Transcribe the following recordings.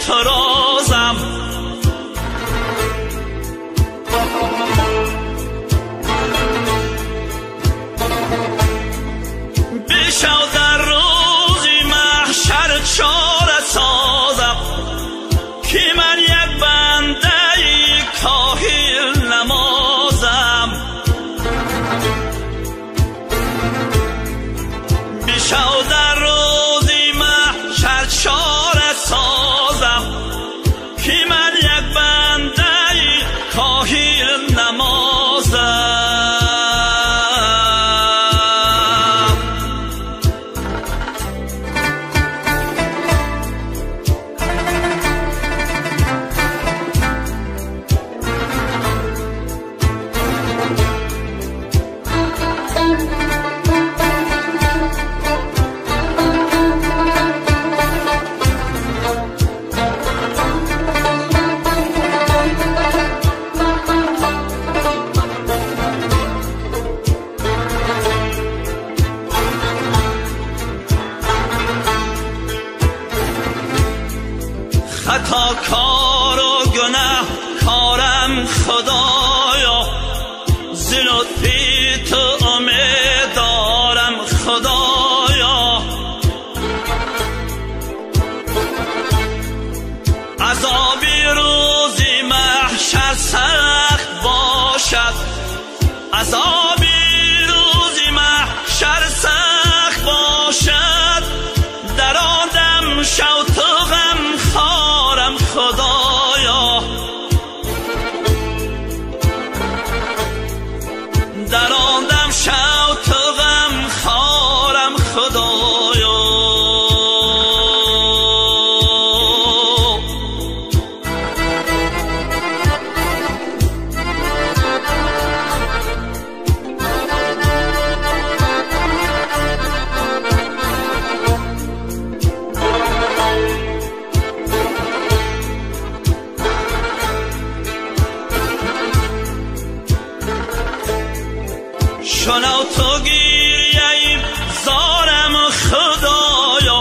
اعتراضم. بشو در روزی محشر چاره سازم که من یک بنده کاهل نمازم. بشو در روزی محشر چاره سازم که من یک بنده کاهل نمازم. خطا کار و گناه کارم خدایا، ز لطفی تو امید دارم خدایا. عذابی روزی محشر سخت باشد، عذابی روزی محشر سخت باشد. در آدم شو تو غم خارم خدایا، در آدم شو تو غم خارم خدایا. شنو تو گیریه زارم خدایا،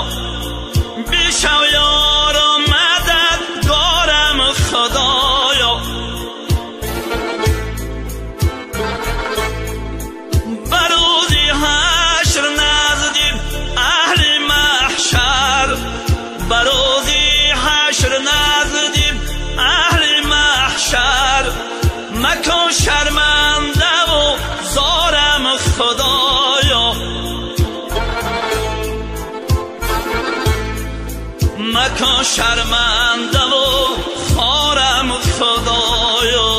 بشو یار و مددگارم خدایا. بروزی حشر نزدیم اهل محشر، بروزی حشر نزدیم اهل محشر. مکن شرمنده و زارم خدایا، مکن شرمنده و خارم خدایا.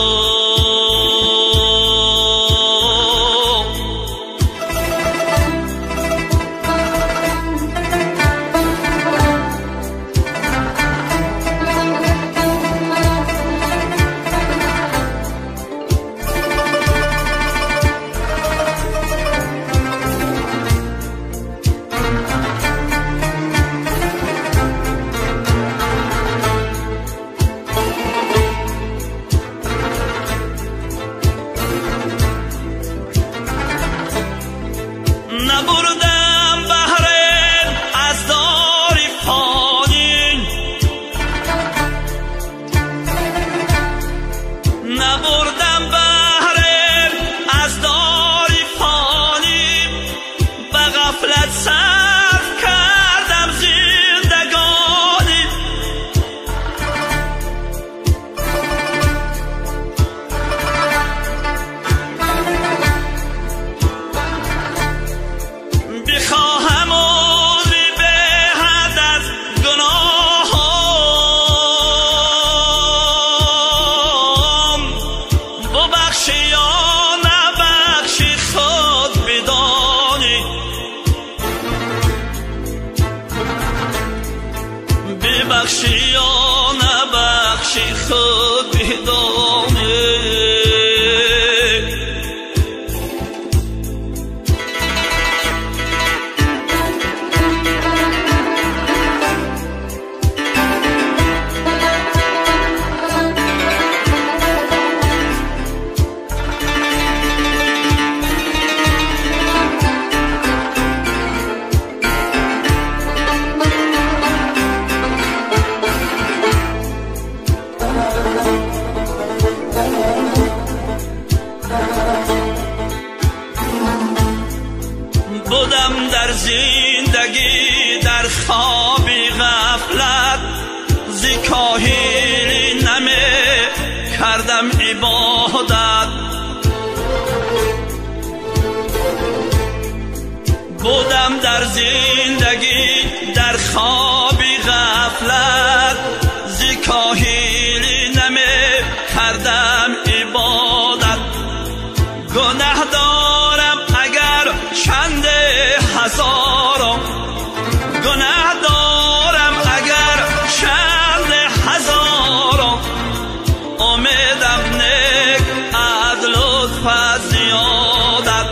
نبردم بهره از دار فانی، نبردم بهره از دار فانی. به غفلت صرف کردم زندگانی، بخواهم عذری به حد از گناهام، ببخشی یا نبخشی خود بدانی. ببخشی یا نبخشی خود بدانی. کاهیلی نمی کردم عبادت. بودم در زندگی در خوابی غفلت، زی کاهیلی نمی کردم عبادت. گناه دارم اگر چند هزارم، گناه دارم اگر چند هزارم، امیدم نیک از لطف زیادت.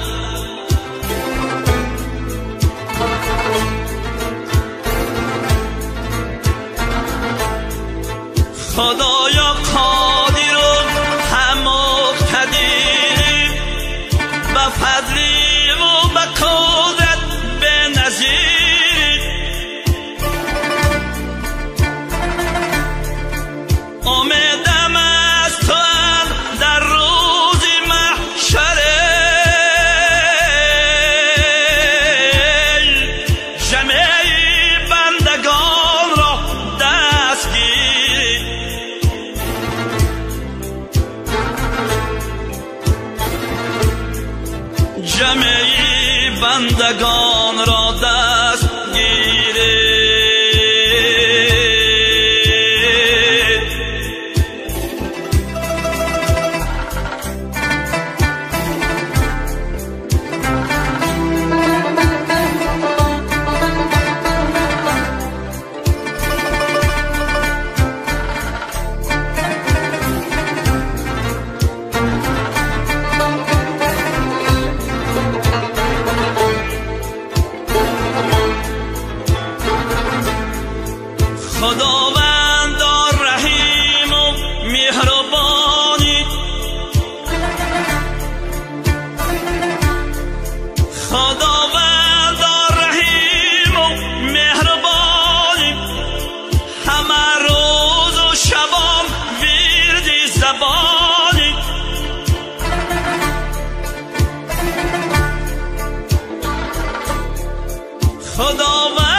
خدایا قادر و هم مقتدری، به فضلی و به قدرت به نظیری. امیدم از تو در روز محشر، جمعی بندگان را دست گیری. جمعی بندگان را دست گیری. خداوند رحیم و مهربانی، خداوند رحیم و مهربانی، همه روز و شبام ورد زبانی. خداوند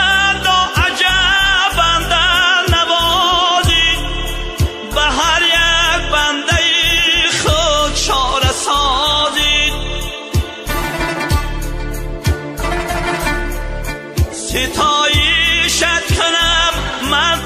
ستایشت کنم من